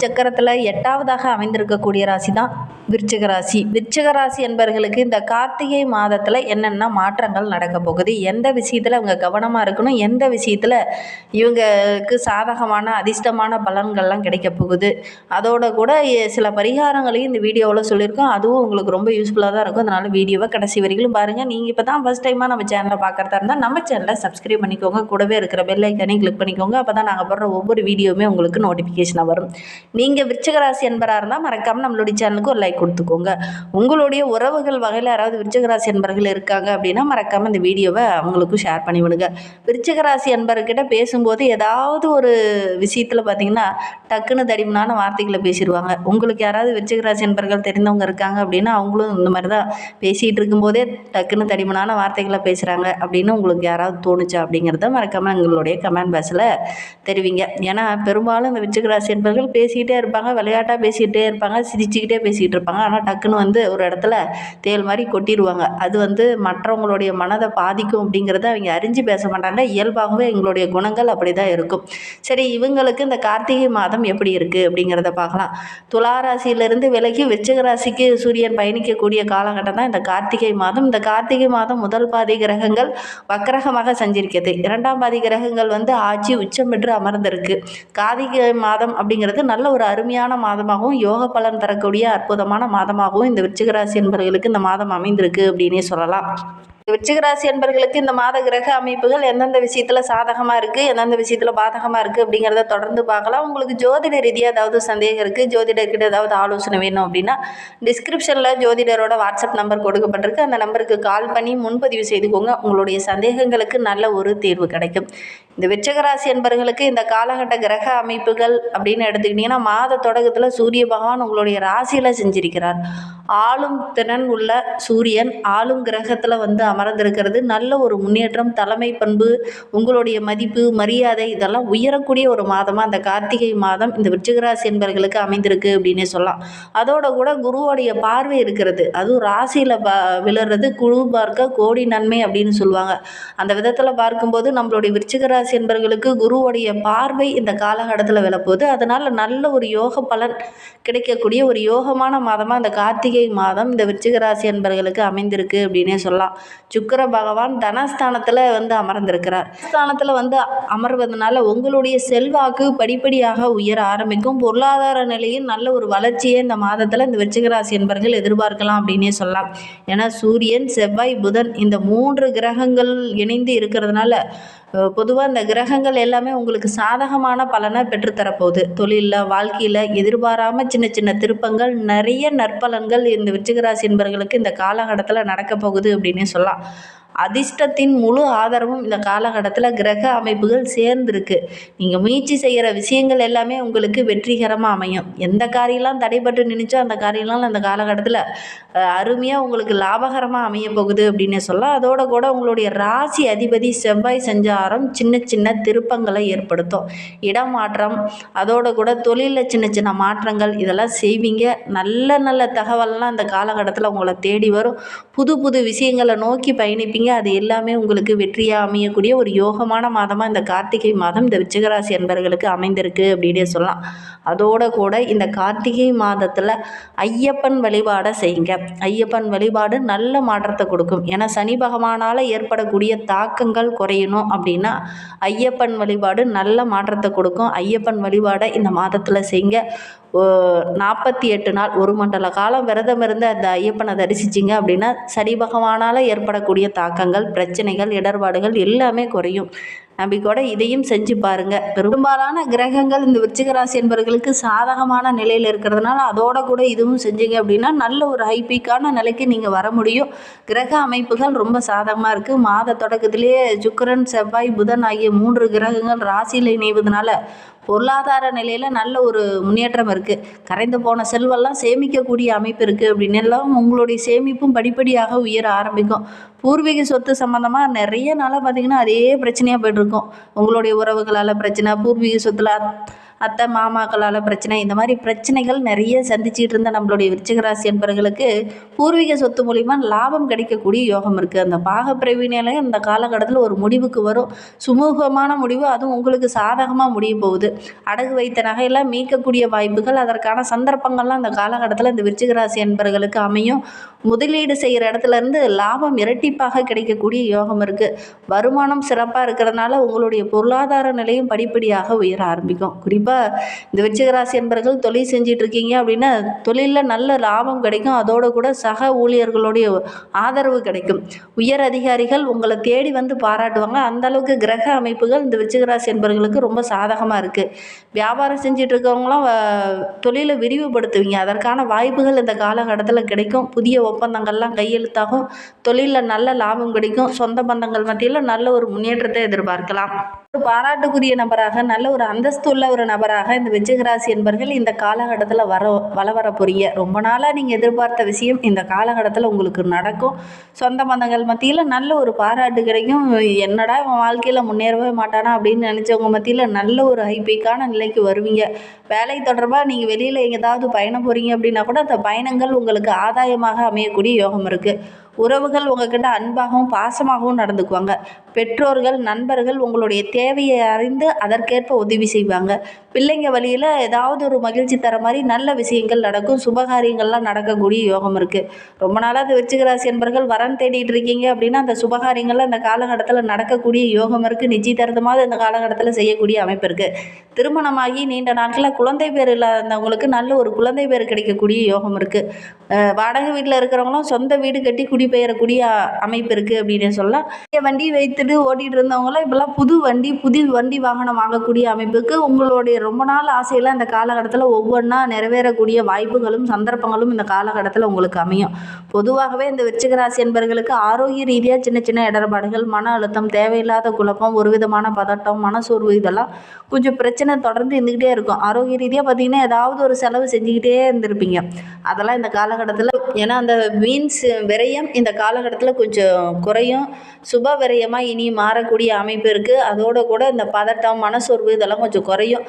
சக்கரத்தில் 8வதாக அமைந்திருக்கக்கூடிய ராசி தான் விருச்சிக ராசி. விருச்சிக ராசி என்பவர்களுக்கு இந்த கார்த்திகை மாதத்தில் என்னென்ன மாற்றங்கள் நடக்க போகுது, எந்த விஷயத்தில் அவங்க கவனமாக இருக்கணும், எந்த விஷயத்தில் இவங்களுக்கு சாதகமான அதிர்ஷ்டமான பலன்கள்லாம் கிடைக்க போகுது, அதோட கூட சில பரிகாரங்களையும் இந்த வீடியோவில் சொல்லியிருக்கோம். அதுவும் உங்களுக்கு ரொம்ப யூஸ்ஃபுல்லாக தான் இருக்கும். அதனால் வீடியோவை கடைசி வரைக்கும் பாருங்கள். நீங்கள் இப்போ தான் ஃபஸ்ட் டைமாக நம்ம சேனலை பார்க்குறதா இருந்தால் நம்ம சேனலை சப்ஸ்கிரைப் பண்ணிக்கோங்க. கூடவே இருக்கிற பெல் ஐக்கானையும் கிளிக் பண்ணிக்கோங்க. அப்போ தான் நாங்கள் போடுற ஒவ்வொரு வீடியோவுமே உங்களுக்கு நோட்டிஃபிகேஷனாக வரும். நீங்கள் விருச்சிக ராசி என்பவராக இருந்தால் மறக்காமல் நம்மளுடைய சேனலுக்கு ஒரு லைக் கொடுத்துக்கோங்க. உங்களுடைய உறவுகள் வகையில் யாராவது விருச்சிக ராசி என்பவர்கள் இருக்காங்க அப்படின்னா மறக்காமல் இந்த வீடியோவை அவங்களுக்கும் ஷேர் பண்ணி விடுங்க. விருச்சிக ராசி என்பவர்கிட்ட பேசும்போது ஏதாவது ஒரு விஷயத்தில் பார்த்தீங்கன்னா டக்குன்னு தடிமனான வார்த்தைகளை பேசிடுவாங்க. உங்களுக்கு யாராவது விருச்சிக ராசி என்பவர்கள் தெரிந்தவங்க இருக்காங்க அப்படின்னா அவங்களும் இந்த மாதிரி தான் பேசிகிட்டு இருக்கும்போதே டக்குன்னு தடிமனான வார்த்தைகளை பேசுகிறாங்க அப்படின்னு உங்களுக்கு யாராவது தோணுச்சா அப்படிங்கிறத மறக்காமல் எங்களுடைய கமெண்ட் பாக்ஸில் தெரிவிங்க. ஏன்னா பெரும்பாலும் இந்த விருச்சிக ராசி என்பவர்கள் பேசிக்கிட்டே இருப்பாங்க, விளையாட்டாக பேசிக்கிட்டே இருப்பாங்க, சிரிச்சுக்கிட்டே பேசிகிட்டு இருப்பாங்க. ஆனால் டக்குன்னு ஒரு இடத்துல தேல் மாதிரி கொட்டிடுவாங்க. அது மற்றவங்களுடைய மனதை பாதிக்கும் அப்படிங்கிறத அவங்க அறிஞ்சு பேச மாட்டாங்க. இயல்பாகவே எங்களுடைய குணங்கள் அப்படி தான் இருக்கும். சரி, இவங்களுக்கு இந்த கார்த்திகை மாதம் எப்படி இருக்குது அப்படிங்கிறத பார்க்கலாம். துலா ராசியிலிருந்து விலகி விருச்சிக ராசிக்கு சூரியன் பயணிக்கக்கூடிய காலகட்டம் தான் இந்த கார்த்திகை மாதம். இந்த கார்த்திகை மாதம் முதல் பாதி கிரகங்கள் வக்கரகமாக சஞ்சரிக்கிறது. 2ஆம் பாதி கிரகங்கள் ஆட்சி உச்சம் பெற்று அமர்ந்திருக்கு. கார்த்திகை மாதம் அப்படிங்கிறது நல்ல ஒரு அருமையான மாதமாகவும் யோக பலன் தரக்கூடிய அற்புதமான மாதமாகவும் இந்த விருச்சிக ராசி என்பவர்களுக்கு இந்த மாதம் அமைந்திருக்கு அப்படின்னே சொல்லலாம். விருச்சிக ராசி என்பவர்களுக்கு இந்த மாத கிரக அமைப்புகள் எந்தெந்த விஷயத்தில் சாதகமாக இருக்குது, எந்தெந்த விஷயத்தில் பாதகமாக இருக்குது அப்படிங்கிறத தொடர்ந்து பார்க்கலாம். உங்களுக்கு ஜோதிட ரீதியாக ஏதாவது சந்தேகம் இருக்குது, ஜோதிடர்கிட்ட ஏதாவது ஆலோசனை வேணும் அப்படின்னா டிஸ்கிரிப்ஷனில் ஜோதிடரோட வாட்ஸ்அப் நம்பர் கொடுக்கப்பட்டிருக்கு. அந்த நம்பருக்கு கால் பண்ணி முன்பதிவு செய்துக்கோங்க. உங்களுடைய சந்தேகங்களுக்கு நல்ல ஒரு தீர்வு கிடைக்கும். இந்த விருச்சிக ராசி என்பவர்களுக்கு இந்த காலகட்ட கிரக அமைப்புகள் அப்படின்னு எடுத்துக்கிட்டிங்கன்னா மாத தொடக்கத்தில் சூரிய பகவான் உங்களுடைய ராசியில் செஞ்சிருக்கிறார். ஆளும் திறன் உள்ள சூரியன் ஆளும் கிரகத்தில் அமர்ந்திருக்கிறது நல்ல ஒரு முன்னேற்றம், தலைமை பண்பு, உங்களுடைய மதிப்பு மரியாதை இதெல்லாம் உயரக்கூடிய ஒரு மாதமாக அந்த கார்த்திகை மாதம் இந்த விருச்சிக ராசி என்பவர்களுக்கு அமைந்திருக்கு அப்படின்னே சொல்லலாம். அதோட கூட குருவோடைய பார்வை இருக்கிறது. அதுவும் ராசியில் விழுறது குரு பார்க்க கோடி நன்மை அப்படின்னு சொல்லுவாங்க. அந்த விதத்தில் பார்க்கும்போது நம்மளுடைய விருச்சிக ராசி என்பவர்களுக்கு குருவோடைய பார்வை இந்த காலகட்டத்தில் விழப்போகுது. அதனால் நல்ல ஒரு யோக பலன் கிடைக்கக்கூடிய ஒரு யோகமான மாதமாக இந்த கார்த்திகை மாதம் இந்த விருச்சிக ராசி என்பவர்களுக்கு அமைந்திருக்கு அப்படின்னே சொல்லலாம். சுக்கிர பகவான் தனஸ்தானத்தில் அமர்ந்திருக்கிறார். ஸ்தானத்தில் அமர்வதனால உங்களுடைய செல்வாக்கு படிப்படியாக உயர ஆரம்பிக்கும். பொருளாதார நிலையில் நல்ல ஒரு வளர்ச்சியை இந்த மாதத்தில் இந்த விருச்சிக ராசி என்பவர்கள் எதிர்பார்க்கலாம் அப்படின்னே சொல்லலாம். ஏன்னா சூரியன் செவ்வாய் புதன் இந்த 3 கிரகங்கள் இணைந்து இருக்கிறதுனால பொதுவாக இந்த கிரகங்கள் எல்லாமே உங்களுக்கு சாதகமான பலனை பெற்றுத்தரப்போகுது. தொழிலில் வாழ்க்கையில் எதிர்பாராமல் சின்ன சின்ன திருப்பங்கள், நிறைய நற்பலன்கள் இந்த விருச்சிக ராசி என்பவர்களுக்கு இந்த காலகட்டத்தில் நடக்க போகுது அப்படின்னே சொல்லலாம். அதிர்ஷ்டத்தின் முழு ஆதரவும் இந்த காலகட்டத்தில் கிரக அமைப்புகள் சேர்ந்துருக்கு. நீங்கள் முயற்சி செய்கிற விஷயங்கள் எல்லாமே உங்களுக்கு வெற்றிகரமாக அமையும். எந்த காரியெல்லாம் தடைபட்டு நினைச்சோ அந்த காரியம்லாம் அந்த காலகட்டத்தில் அருமையாக உங்களுக்கு லாபகரமாக அமைய போகுது அப்படின்னு சொல்லலாம். அதோட கூட உங்களுடைய ராசி அதிபதி செவ்வாய் சஞ்சாரம் சின்ன சின்ன திருப்பங்களை ஏற்படுத்தும். இடமாற்றம், அதோட கூட தொழிலில் சின்ன சின்ன மாற்றங்கள் இதெல்லாம் செய்வீங்க. நல்ல நல்ல தகவல்லாம் அந்த காலகட்டத்தில் உங்களை தேடி வரும். புது புது விஷயங்களை நோக்கி பயணிப்பீங்க. அது எல்லாமே உங்களுக்கு வெற்றியாக அமையக்கூடிய ஒரு யோகமான மாதமாக இந்த கார்த்திகை மாதம் இந்த விருச்சிக ராசி என்பவர்களுக்கு அமைந்திருக்கு அப்படின்னே சொல்லலாம். அதோட கூட இந்த கார்த்திகை மாதத்தில் ஐயப்பன் வழிபாடை செய்யுங்க. ஐயப்பன் வழிபாடு நல்ல மாற்றத்தை கொடுக்கும். ஏன்னா சனி பகவானால் ஏற்படக்கூடிய தாக்கங்கள் குறையணும் அப்படின்னா ஐயப்பன் வழிபாடு நல்ல மாற்றத்தை கொடுக்கும். ஐயப்பன் வழிபாடை இந்த மாதத்தில் செய்யுங்க. 48 நாள் 1 மண்டல காலம் விரதம் இருந்து அந்த ஐயப்பனை தரிசிச்சிங்க அப்படின்னா சனி பகவானால் ஏற்படக்கூடிய தாக்கங்கள், பிரச்சனைகள், இடர்பாடுகள் எல்லாமே குறையும். நம்பிக்கையோட இதையும் செஞ்சு பாருங்கள். பெரும்பாலான கிரகங்கள் இந்த விருச்சிக ராசி என்பவர்களுக்கு சாதகமான நிலையில் இருக்கிறதுனால அதோட கூட இதுவும் செஞ்சீங்க அப்படின்னா நல்ல ஒரு ஹைபீக்கான நிலைக்கு நீங்கள் வர முடியும். கிரக அமைப்புகள் ரொம்ப சாதகமாக இருக்குது. மாத தொடக்கத்திலேயே சுக்கிரன் செவ்வாய் புதன் ஆகிய 3 கிரகங்கள் ராசியில் இணைவதனால பொருளாதார நிலையில் நல்ல ஒரு முன்னேற்றம் இருக்குது. கரைந்து போன செல்வெல்லாம் சேமிக்கக்கூடிய அமைப்பு இருக்குது. அப்படின்னு எல்லாம் உங்களுடைய சேமிப்பும் படிப்படியாக உயர ஆரம்பிக்கும். பூர்வீக சொத்து சம்மந்தமாக நிறைய நாளாக பார்த்திங்கன்னா அதே பிரச்சனையாக போய்ட்டுருக்கும். உங்களுடைய உறவுகளால் பிரச்சனை, பூர்வீக சொத்தில் அத்தை மாமாக்களால் பிரச்சனை, இந்த மாதிரி பிரச்சனைகள் நிறைய சந்திச்சிட்டு இருந்த நம்மளுடைய விருச்சிக ராசி என்பவர்களுக்கு பூர்வீக சொத்து மூலிமா லாபம் கிடைக்கக்கூடிய யோகம் இருக்குது. அந்த பாகப்பிரிவினையில இந்த காலகட்டத்தில் ஒரு முடிவுக்கு வரும், சுமூகமான முடிவு, அதுவும் உங்களுக்கு சாதகமாக முடிய போகுது. அடகு வைத்த நகையெல்லாம் மீட்கக்கூடிய வாய்ப்புகள், அதற்கான சந்தர்ப்பங்கள்லாம் அந்த காலகட்டத்தில் இந்த விருச்சிக ராசி என்பவர்களுக்கு அமையும். முதலீடு செய்கிற இடத்துல இருந்து லாபம் இரட்டிப்பாக கிடைக்கக்கூடிய யோகம் இருக்குது. வருமானம் சிறப்பாக இருக்கிறதுனால உங்களுடைய பொருளாதார நிலையும் படிப்படியாக உயர ஆரம்பிக்கும். குறிப்பாக இந்த விருச்சிக ராசி என்பவர்கள் தொழில் செஞ்சிட்டு இருக்கீங்க அப்படின்னா தொழிலில் நல்ல லாபம் கிடைக்கும். அதோடு கூட சக ஊழியர்களுடைய ஆதரவு கிடைக்கும். உயர் அதிகாரிகள் உங்களை தேடி வந்து பாராட்டுவாங்க. அந்த அளவுக்கு கிரக அமைப்புகள் இந்த விருச்சிக ராசி என்பவர்களுக்கு ரொம்ப சாதகமாக இருக்குது. வியாபாரம் செஞ்சிட்டு இருக்கவங்களாம் தொழிலை விரிவுபடுத்துவீங்க. அதற்கான வாய்ப்புகள் இந்த காலகட்டத்தில் கிடைக்கும். புதிய ஒப்பந்தங்கள்லாம் கையெழுத்தாகும். தொழிலில் நல்ல லாபம் கிடைக்கும். சொந்த பந்தங்கள் மத்தியில் நல்ல ஒரு முன்னேற்றத்தை எதிர்பார்க்கலாம். ஒரு பாராட்டுக்குரிய நபராக, நல்ல ஒரு அந்தஸ்து உள்ள ஒரு நபராக இந்த விருச்சிக ராசி என்பவர்கள் இந்த காலகட்டத்தில் வர போறீங்க. ரொம்ப நாளாக நீங்கள் எதிர்பார்த்த விஷயம் இந்த காலகட்டத்தில் உங்களுக்கு நடக்கும். சொந்த பந்தங்கள் மத்தியில் நல்ல ஒரு பாராட்டு கிடைக்கும். என்னடா இவன் வாழ்க்கையில் முன்னேறவே மாட்டானா அப்படின்னு நினச்சவங்க மத்தியில் நல்ல ஒரு ஹைபீக்கான நிலைக்கு வருவீங்க. வேலை தொடர்பாக நீங்கள் வெளியில் எங்கேயாவது பயணம் போகிறீங்க அப்படின்னா கூட அந்த பயணங்கள் உங்களுக்கு ஆதாயமாக அமையக்கூடிய யோகம் இருக்குது. உறவுகள் உங்ககிட்ட அன்பாகவும் பாசமாகவும் நடந்துக்குவாங்க. பெற்றோர்கள், நண்பர்கள் உங்களுடைய தேவையை அறிந்து அதற்கேற்ப உதவி செய்வாங்க. பிள்ளைங்க வழியில் ஏதாவது ஒரு மகிழ்ச்சி தர மாதிரி நல்ல விஷயங்கள் நடக்கும். சுபகாரியங்கள்லாம் நடக்கக்கூடிய யோகம் இருக்குது. ரொம்ப நாளாக அந்த விருச்சிக ராசி என்பவர்கள் வரன் தேடிட்டு இருக்கீங்க அப்படின்னா அந்த சுபகாரியங்கள்லாம் இந்த காலகட்டத்தில் நடக்கக்கூடிய யோகம் இருக்குது. நிச்சயதார்த்தமாக இந்த காலகட்டத்தில் செய்யக்கூடிய அமைப்பு இருக்குது. திருமணமாகி நீண்ட நாட்களில் குழந்தை பேர் இல்லாதவங்களுக்கு நல்ல ஒரு குழந்தை பேர் கிடைக்கக்கூடிய யோகம் இருக்குது. வாடகை வீட்டில் இருக்கிறவங்களும் சொந்த வீடு கட்டி குடிபெயரக்கூடிய அமைப்பு இருக்குது அப்படின்னு சொல்லலாம். வண்டி வைத்துட்டு ஓட்டிகிட்டு இருந்தவங்களாம் இப்போல்லாம் புது வண்டி வாகனம் வாங்கக்கூடிய அமைப்புக்கு உங்களுடைய ரொம்ப நாள் ஆசையெல்லாம் இந்த காலகட்டத்தில் ஒவ்வொன்றா நிறைவேறக்கூடிய வாய்ப்புகளும் சந்தர்ப்பங்களும் இந்த காலகட்டத்தில் உங்களுக்கு அமையும். பொதுவாகவே இந்த விருச்சிக ராசி என்பவர்களுக்கு ஆரோக்கிய ரீதியாக சின்ன சின்ன இடர்பாடுகள், மன அழுத்தம், தேவையில்லாத குழப்பம், ஒரு விதமான பதட்டம், மனசோர்வு, இதெல்லாம் கொஞ்சம் பிரச்சனை தொடர்ந்து இருந்துக்கிட்டே இருக்கும். ஆரோக்கிய ரீதியாக பார்த்தீங்கன்னா ஏதாவது ஒரு செலவு செஞ்சுக்கிட்டே இருந்திருப்பீங்க. அதெல்லாம் இந்த காலகட்டத்தில், ஏன்னா அந்த மீன்ஸ் விரயம் இந்த காலகட்டத்தில் கொஞ்சம் குறையும். சுப விரயமாக இனி மாறக்கூடிய அமைப்பு இருக்குது. அதோடு கூட இந்த பதட்டம், மனசோர்வு இதெல்லாம் கொஞ்சம் குறையும்.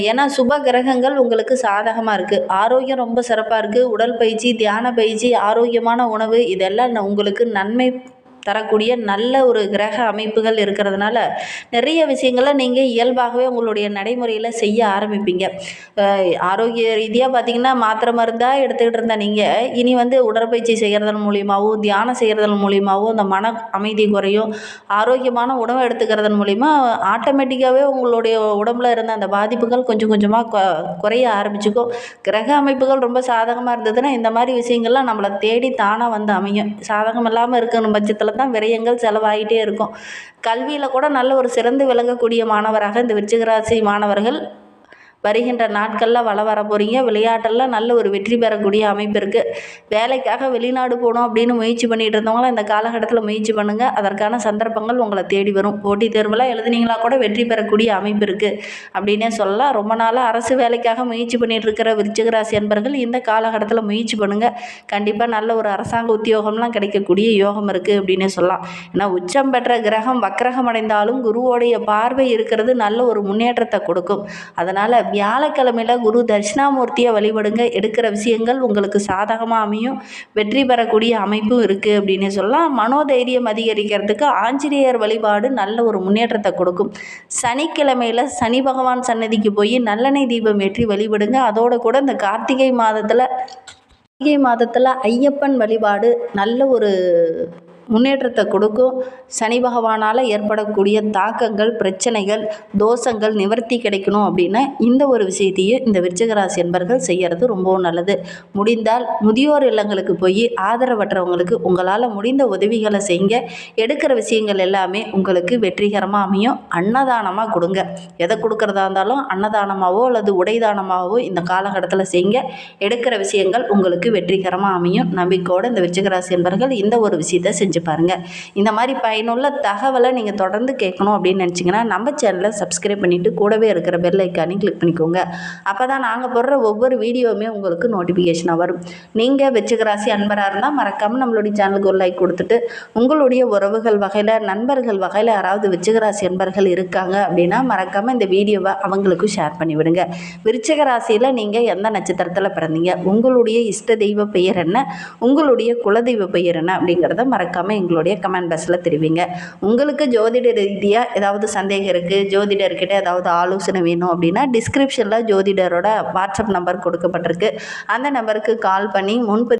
ஏன்னா சுப கிரகங்கள் உங்களுக்கு சாதகமாக இருக்குது. ஆரோக்கியம் ரொம்ப சிறப்பாக இருக்குது. உடல் பயிற்சி, தியான பயிற்சி, ஆரோக்கியமான உணவு இதெல்லாம் உங்களுக்கு நன்மை தரக்கூடிய நல்ல ஒரு கிரக அமைப்புகள் இருக்கிறதுனால நிறைய விஷயங்களை நீங்கள் இயல்பாகவே உங்களுடைய நடைமுறையில் செய்ய ஆரம்பிப்பீங்க. ஆரோக்கிய ரீதியாக பார்த்திங்கன்னா மாத்திரை மருந்தாக எடுத்துக்கிட்டு இருந்தால் நீங்கள் இனி உடற்பயிற்சி செய்கிறதன் மூலியமாகவும் தியானம் செய்கிறதன் மூலியமாகவும் அந்த மன அமைதி குறையும். ஆரோக்கியமான உணவை எடுத்துக்கிறதன் மூலிமா ஆட்டோமேட்டிக்காகவே உங்களுடைய உடம்புல இருந்த அந்த பாதிப்புகள் கொஞ்சம் கொஞ்சமாக குறைய ஆரம்பிச்சுக்கும். கிரக அமைப்புகள் ரொம்ப சாதகமாக இருந்ததுன்னா இந்த மாதிரி விஷயங்கள்லாம் நம்மளை தேடி தானாக அமையும். சாதகம் இல்லாமல் இருக்கிற பட்சத்தில் தான் விரயங்கள் செலவாகிட்டே இருக்கும். கல்வியில் கூட நல்ல ஒரு சிறந்து விளங்கக்கூடிய மாணவராக இந்த விருச்சிக ராசி மாணவர்கள் வருகின்ற நாட்களில் வர போகிறீங்க. விளையாட்டெல்லாம் நல்ல ஒரு வெற்றி பெறக்கூடிய அமைப்பு இருக்குது. வேலைக்காக வெளிநாடு போகணும் அப்படின்னு முயற்சி பண்ணிகிட்டு இருந்தவங்களாம் இந்த காலகட்டத்தில் முயற்சி பண்ணுங்கள். அதற்கான சந்தர்ப்பங்கள் உங்களை தேடி வரும். போட்டித் தேர்வெல்லாம் எழுதுனீங்களா கூட வெற்றி பெறக்கூடிய அமைப்பு இருக்குது அப்படின்னே சொல்லலாம். ரொம்ப நாளாக அரசு வேலைக்காக முயற்சி பண்ணிகிட்டு இருக்கிற விருச்சிக ராசி என்பவர்கள் இந்த காலகட்டத்தில் முயற்சி பண்ணுங்கள். கண்டிப்பாக நல்ல ஒரு அரசாங்க உத்தியோகம்லாம் கிடைக்கக்கூடிய யோகம் இருக்குது அப்படின்னே சொல்லலாம். ஏன்னா உச்சம் பெற்ற கிரகம் வக்ரகம் அடைந்தாலும் குருவோடைய பார்வை இருக்கிறது நல்ல ஒரு முன்னேற்றத்தை கொடுக்கும். அதனால் வியாழக்கிழமையில் குரு தட்சிணாமூர்த்தியை வழிபடுங்க. எடுக்கிற விஷயங்கள் உங்களுக்கு சாதகமாக அமையும். வெற்றி பெறக்கூடிய அமைப்பும் இருக்குது அப்படின்னு சொல்லலாம். மனோதைரியம் அதிகரிக்கிறதுக்கு ஆஞ்சநேயர் வழிபாடு நல்ல ஒரு முன்னேற்றத்தை கொடுக்கும். சனிக்கிழமையில் சனி பகவான் சன்னதிக்கு போய் நல்லெண்ணெய் தீபம் ஏற்றி வழிபடுங்க. அதோடு கூட இந்த கார்த்திகை மாதத்தில் ஐயப்பன் வழிபாடு நல்ல ஒரு முன்னேற்றத்தை கொடுக்கும். சனி பகவானால் ஏற்படக்கூடிய தாக்கங்கள், பிரச்சனைகள், தோஷங்கள் நிவர்த்தி கிடைக்கணும் அப்படின்னா இந்த ஒரு விஷயத்தையும் இந்த விருச்சிக ராசி என்பவர்கள் செய்கிறது ரொம்பவும் நல்லது. முடிந்தால் முதியோர் இல்லங்களுக்கு போய் ஆதரவற்றவங்களுக்கு உங்களால் முடிந்த உதவிகளை செய்யுங்க. எடுக்கிற விஷயங்கள் எல்லாமே உங்களுக்கு வெற்றிகரமாக அமையும். அன்னதானமாக கொடுங்க. எதை கொடுக்குறதா இருந்தாலும் அன்னதானமாகவோ அல்லது உடைதானமாகவோ இந்த காலகட்டத்தில் செய்யுங்க. எடுக்கிற விஷயங்கள் உங்களுக்கு வெற்றிகரமாக அமையும். நம்பிக்கையோடு இந்த விருச்சிக ராசி என்பவர்கள் இந்த ஒரு விஷயத்தை செஞ்சு செஞ்சு பாருங்கள். இந்த மாதிரி பயனுள்ள தகவலை நீங்கள் தொடர்ந்து கேட்கணும் அப்படின்னு நினச்சிங்கன்னா நம்ம சேனலை சப்ஸ்கிரைப் பண்ணிவிட்டு கூடவே இருக்கிற பெல் ஐக்கானையும் கிளிக் பண்ணிக்கோங்க. அப்போ தான் நாங்கள் போடுற ஒவ்வொரு வீடியோவுமே உங்களுக்கு நோட்டிஃபிகேஷனாக வரும். நீங்கள் விருச்சிக ராசி அன்பராக இருந்தால் மறக்காமல் நம்மளுடைய சேனலுக்கு ஒரு லைக் கொடுத்துட்டு உங்களுடைய உறவுகள் வகையில் நண்பர்கள் வகையில் யாராவது விருச்சிக ராசி அன்பர்கள் இருக்காங்க அப்படின்னா மறக்காமல் இந்த வீடியோவை அவங்களுக்கும் ஷேர் பண்ணிவிடுங்க. விருச்சிக ராசியில் நீங்கள் எந்த நட்சத்திரத்தில் பிறந்தீங்க, உங்களுடைய இஷ்ட தெய்வ பெயர் என்ன, உங்களுடைய குலதெய்வ பெயர் என்ன அப்படிங்கிறத மறக்காமல் எங்களுடைய கமெண்ட் பாக்ஸில் தெரிவிங்க. உங்களுக்கு ஜோதிட ரீதியாக ஏதாவது சந்தேகம் இருக்குது, ஜோதிடர்கிட்ட ஏதாவது ஆலோசனை வேணும் அப்படின்னா டிஸ்கிரிப்ஷனில் ஜோதிடரோட வாட்ஸ்அப் நம்பர் கொடுக்கப்பட்டிருக்கு. அந்த நம்பருக்கு கால் பண்ணி முன்பதிவு